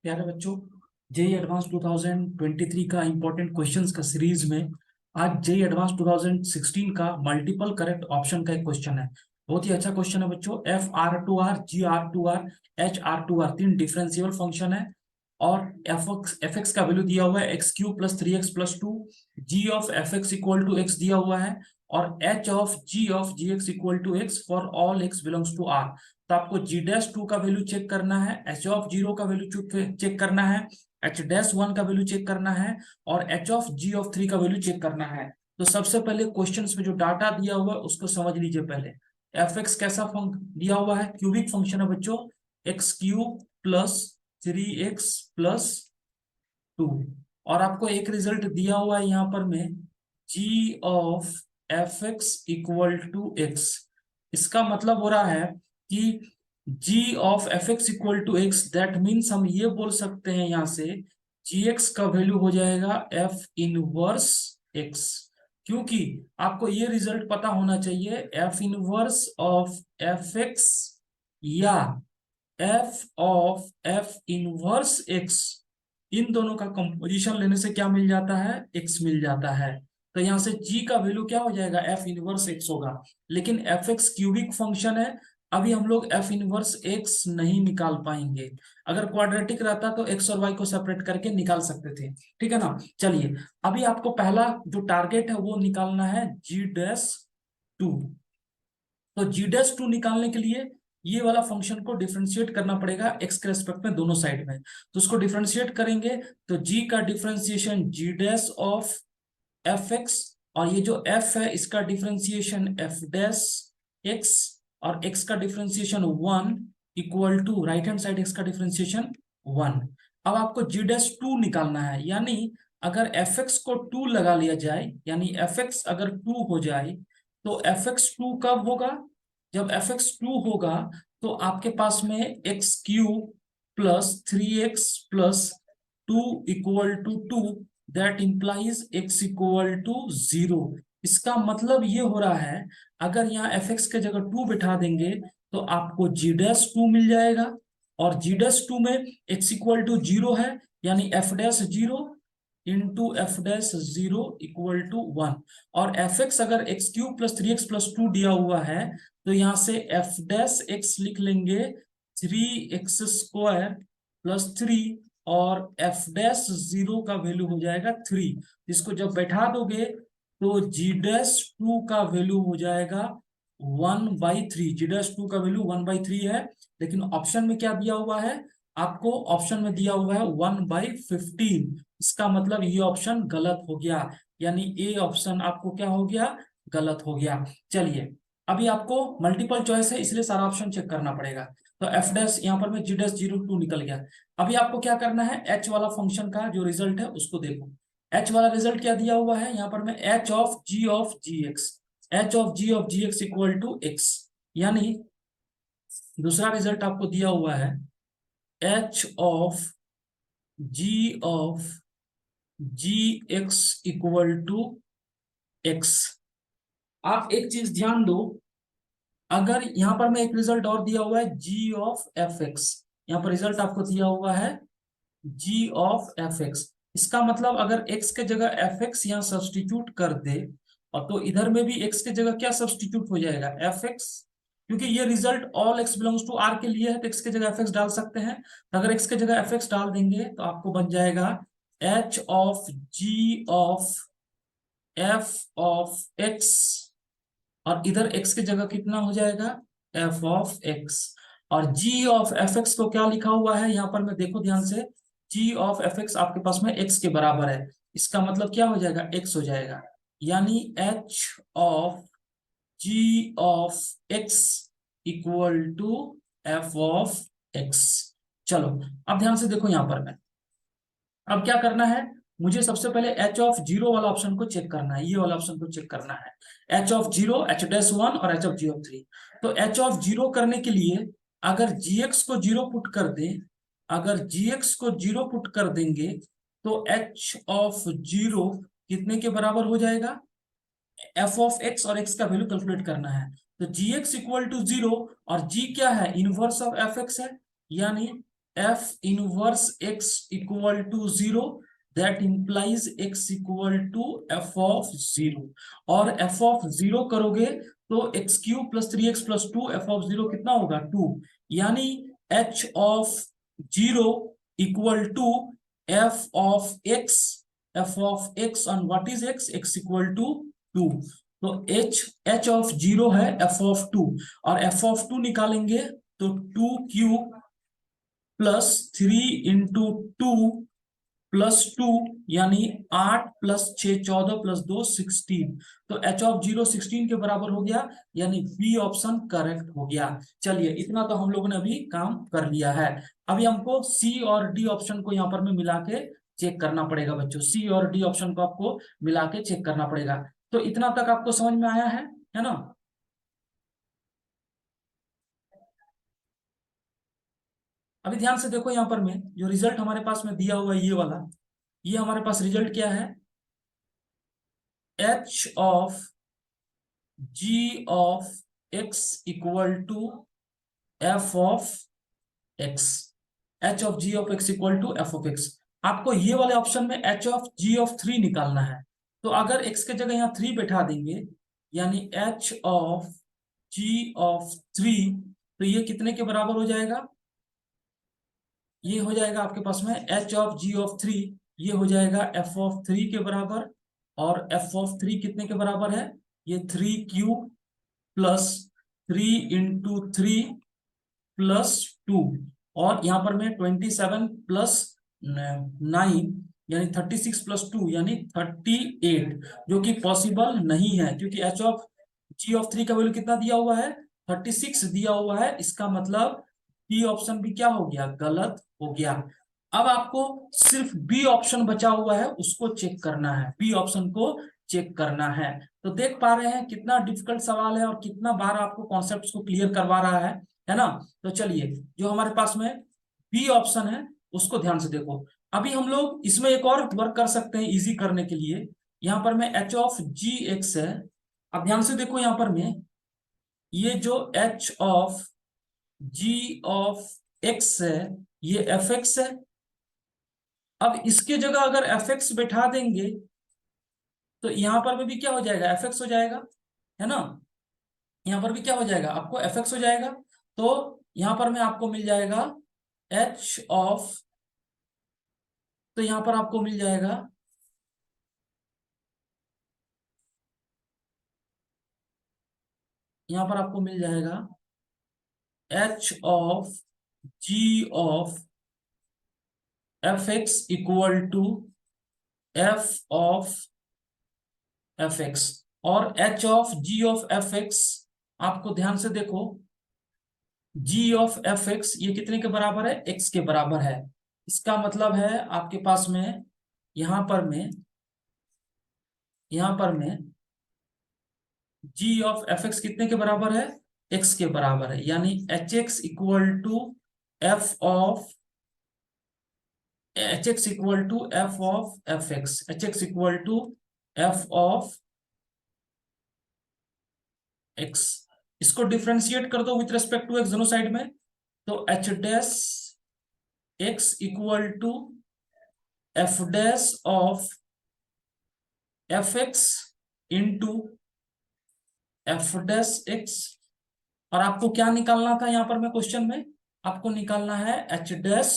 प्यारे बच्चों, JEE advance 2023 का इंपॉर्टेंट क्वेश्चंस का सीरीज में आज जेई एडवांस 2016 का मल्टीपल करेक्ट ऑप्शन का एक क्वेश्चन है। बहुत ही अच्छा क्वेश्चन है बच्चों। F R to R, G R to R, H R to R तीन डिफरेंशियल फंक्शन है और एफ एक्स का वैल्यू दिया हुआ है X cube plus 3x+2, G of F X equal to X दिया हुआ है और H of G X equal to X for all X belongs to R. तो आपको जी डैश टू का वैल्यू चेक करना है, एच ऑफ जीरो का वैल्यू चेक करना है, एच डैश वन का वैल्यू चेक करना है और H of G of three का वैल्यू चेक करना है। तो सबसे पहले क्वेश्चन में जो डाटा दिया हुआ है उसको समझ लीजिए। पहले एफ एक्स कैसा दिया हुआ है, क्यूबिक फंक्शन है बच्चों, एक्स क्यूब प्लस 3x+2। और आपको एक रिजल्ट दिया हुआ है यहाँ पर में G of F X equal to X. इसका मतलब हो रहा है कि G of F X equal to X, that means हम ये बोल सकते हैं यहाँ से जी एक्स का वैल्यू हो जाएगा एफ इनवर्स एक्स। क्योंकि आपको ये रिजल्ट पता होना चाहिए, F inverse of F X या F of F inverse X, इन दोनों का कंपोजिशन लेने से क्या मिल जाता है, एक्स मिल जाता है। तो यहां से जी का वैल्यू क्या हो जाएगा, एफ इनवर्स एक्स होगा। लेकिन एफ एक्स क्यूबिक फंक्शन है, अभी हम लोग एफ इनवर्स एक्स नहीं निकाल पाएंगे। अगर क्वाड्रेटिक रहता तो एक्स और वाई को सेपरेट करके निकाल सकते थे, ठीक है ना। चलिए, अभी आपको पहला जो टारगेट है वो निकालना है जी डैश टू। तो जी डैश टू निकालने के लिए ये वाला फंक्शन को डिफरेंशिएट करना पड़ेगा एक्स के रेस्पेक्ट में दोनों साइड में। तो उसको डिफरेंशिएट करेंगे तो जी का differentiation G dash of F X, और ये जो एफ है इसका डिफरेंशिएशन एफ डैश एक्स, और एक्स का differentiation 1 equal to right hand side X का डिफरेंशिएशन 1। अब आपको जी डैश टू निकालना है, यानी अगर एफ एक्स को 2 लगा लिया जाए, यानी एफ एक्स अगर 2 हो जाए तो एफ एक्स टू कब होगा, जब एफ एक्स टू होगा तो आपके पास में X cube plus 3x+2 equal to 2, that implies x equal to 0। इसका मतलब ये हो रहा है, अगर यहाँ एफ एक्स के जगह 2 बिठा देंगे तो आपको जी डैश टू मिल जाएगा, और जी डैश टू में x इक्वल टू 0 है, यानी F dash 0 into F dash 0 equal to 1। और एफ एक्स अगर एक्स क्यूब प्लस 3x+2 दिया हुआ है तो यहां से एफ डैश एक्स लिख लेंगे 3x² + 3, और एफ डैश 0 का वैल्यू हो जाएगा 3। इसको जब बैठा दोगे तो जी डैश टू का वैल्यू हो जाएगा 1/3। जी डैश टू का वैल्यू 1/3 है, लेकिन ऑप्शन में क्या दिया हुआ है, आपको ऑप्शन में दिया हुआ है 1/15। इसका मतलब ये ऑप्शन गलत हो गया, यानी ए ऑप्शन आपको क्या हो गया, गलत हो गया। चलिए, अभी आपको मल्टीपल चॉइस है इसलिए सारा ऑप्शन चेक करना पड़ेगा। तो एफ डैश यहाँ पर में जी डैश 02 निकल गया। अभी आपको क्या करना है, एच वाला फंक्शन का जो रिजल्ट है उसको देखो। एच वाला रिजल्ट क्या दिया हुआ है यहाँ पर में, H of G X, H of G X equal to X. यानी दूसरा रिजल्ट आपको दिया हुआ है H of G X equal to X. आप एक चीज ध्यान दो, अगर यहाँ पर मैं एक रिजल्ट और दिया हुआ है जी ऑफ एफ एक्स, यहाँ पर रिजल्ट आपको दिया हुआ है जी ऑफ एफ एक्स। इसका मतलब अगर x के जगह एफ एक्स यहाँ सब्सटीट्यूट कर दे, और तो इधर में भी x के जगह क्या सब्सटीट्यूट हो जाएगा, एफ एक्स। क्योंकि ये result all x belongs to r के लिए है तो x के जगह एफ एक्स डाल सकते हैं। तो अगर x के जगह एफ एक्स डाल देंगे तो आपको बन जाएगा H of G of F of X, और इधर x की जगह कितना हो जाएगा, एफ ऑफ एक्स। और g ऑफ एफ एक्स को क्या लिखा हुआ है यहाँ पर, मैं देखो ध्यान से, g ऑफ एफ एक्स आपके पास में x के बराबर है। इसका मतलब क्या हो जाएगा, x हो जाएगा, यानी h of g of x equal to F of X. चलो, अब ध्यान से देखो यहाँ पर मैं, अब क्या करना है, मुझे सबसे पहले एच ऑफ जीरो वाला ऑप्शन को चेक करना है, ये वाला ऑप्शन को चेक करना है, H of zero, H dash one और H of G of three. तो एच ऑफ जीरो करने के लिए अगर जीएक्स को जीरो पुट कर दे, अगर जीएक्स को जीरो पुट कर देंगे तो एच ऑफ जीरो कितने के बराबर हो जाएगा, एफ ऑफ एक्स, और एक्स का वैल्यू कैलकुलेट करना है। तो जी एक्स इक्वल टू 0, और जी क्या है, इनवर्स ऑफ एफ एक्स है, यानी F inverse X equal to 0, that implies X equal to F of 0। और एफ ऑफ 0 करोगे तो X cube plus 3x plus 2 F of 0 कितना होगा 2, यानी H of 0 equal to F of X, F of X on what is X, X equal to 2। तो H of 0 है F of 2, और F of 2 निकालेंगे तो 2 क्यूब प्लस 3 इंटू 2 प्लस 2, यानी 8 plus 6 14 plus 2 16। तो एच ऑफ 0 16 के बराबर हो गया, यानी बी ऑप्शन करेक्ट हो गया। चलिए इतना तो हम लोगों ने अभी काम कर लिया है। अभी हमको सी और डी ऑप्शन को यहाँ पर में मिला के चेक करना पड़ेगा बच्चों। सी और डी ऑप्शन को आपको मिला के चेक करना पड़ेगा। तो इतना तक आपको समझ में आया है ना? अभी ध्यान से देखो, यहाँ पर में जो रिजल्ट हमारे पास में दिया हुआ है ये वाला, ये हमारे पास रिजल्ट क्या है, H of G of X equal to F of X, H of G of X equal to F of X. आपको ये वाले ऑप्शन में एच ऑफ जी ऑफ 3 निकालना है। तो अगर एक्स के जगह यहाँ 3 बैठा देंगे, यानी एच ऑफ जी ऑफ 3, तो ये कितने के बराबर हो जाएगा, ये हो जाएगा आपके पास में एच ऑफ जी ऑफ 3, ये हो जाएगा एफ ऑफ 3 के बराबर। और एफ ऑफ 3 कितने के बराबर है, ये 3 क्यूब प्लस 3 इंटू 3 प्लस 2, और यहाँ पर मैं 27 प्लस 9 यानी 36 प्लस 2 यानी 38, जो कि पॉसिबल नहीं है, क्योंकि एच ऑफ जी ऑफ 3 का वैल्यू कितना दिया हुआ है, 36 दिया हुआ है। इसका मतलब बी ऑप्शन भी क्या हो गया, गलत हो गया। अब आपको सिर्फ बी ऑप्शन बचा हुआ है, उसको चेक करना है, बी ऑप्शन को चेक करना है। तो देख पा रहे हैं कितना डिफिकल्ट सवाल है और कितना बार आपको कॉन्सेप्ट्स को क्लियर करवा रहा है ना? तो चलिए जो हमारे पास में बी ऑप्शन है उसको ध्यान से देखो। अभी हम लोग इसमें एक और वर्क कर सकते हैं इजी करने के लिए। यहाँ पर में एच ऑफ जी एक्स है। अब ध्यान से देखो, यहाँ पर में ये जो H of G of X है ये एफ एक्स है। अब इसके जगह अगर एफ एक्स बैठा देंगे तो यहां पर भी क्या हो जाएगा, एफ एक्स हो जाएगा, है ना? यहां पर भी क्या हो जाएगा, आपको एफ एक्स हो जाएगा। तो यहां पर में आपको मिल जाएगा एच ऑफ, तो यहां पर आपको मिल जाएगा यहां पर आपको मिल जाएगा H of G of F X equal to F of F X. और H of G of F X आपको ध्यान से देखो, जी ऑफ एफ एक्स ये कितने के बराबर है, एक्स के बराबर है। इसका मतलब है आपके पास में यहां पर में जी ऑफ एफ एक्स कितने के बराबर है, एक्स के बराबर है, यानी H X equal to F of H X equal to F of F X, H X equal to F of X. इसको डिफ्रेंशिएट कर दो विथ रेस्पेक्ट टू एक्स दोनों साइड में, तो H dash X equal to F dash of F X into F dash X. और आपको क्या निकालना था यहाँ पर में क्वेश्चन में, आपको निकालना है एच डैश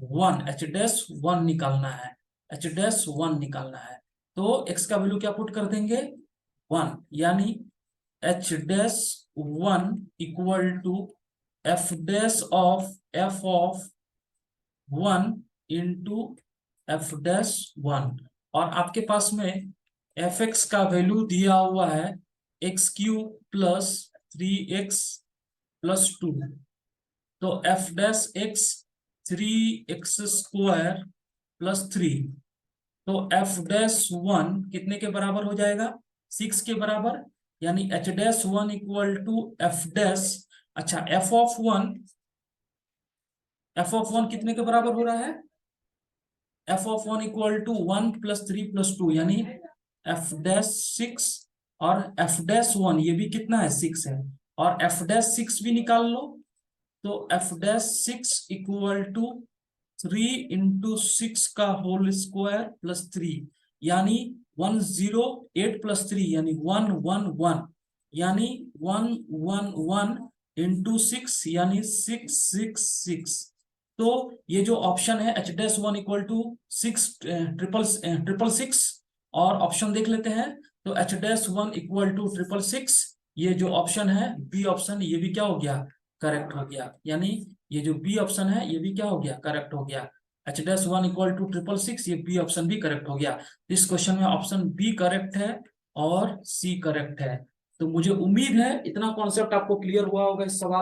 1, एच डैश 1 निकालना है, एच डैश 1 निकालना है। तो एक्स का वैल्यू क्या पुट कर देंगे, 1, यानी H dash 1 equal to F dash of F of 1 into F dash 1। और आपके पास में एफ एक्स का वैल्यू दिया हुआ है x cube plus 3x plus 2, तो F dash x 3x square plus 3, तो एफ डैश 1 कितने के बराबर हो जाएगा, 6 के बराबर, यानी H dash 1 equal to F dash, अच्छा एफ ऑफ 1 कितने के बराबर हो रहा है, F of 1 equal to 1 plus 3 plus 2, यानी एफ डैश 6, और एफ डैश 1 ये भी कितना है, 6 है, और एफ डैश 6 भी निकाल लो, तो F dash 6 equal to 3 into 6 का होल स्क्वायर प्लस 3, यानी 108 प्लस 3 यानी 111, यानी 111 इंटू 6 यानी 666। तो ये जो ऑप्शन है H dash 1 equal to 6 triple six, और ऑप्शन देख लेते हैं। तो एच डैश 1 इक्वल टू 666, ये जो ऑप्शन है बी ऑप्शन, ये भी क्या हो गया, करेक्ट हो गया। यानी ये जो बी ऑप्शन है ये भी क्या हो गया, करेक्ट हो गया। एच डैश 1 इक्वल टू 666, ये बी ऑप्शन भी करेक्ट हो गया। इस क्वेश्चन में ऑप्शन बी करेक्ट है और सी करेक्ट है। तो मुझे उम्मीद है इतना कॉन्सेप्ट आपको क्लियर हुआ होगा इस सवाल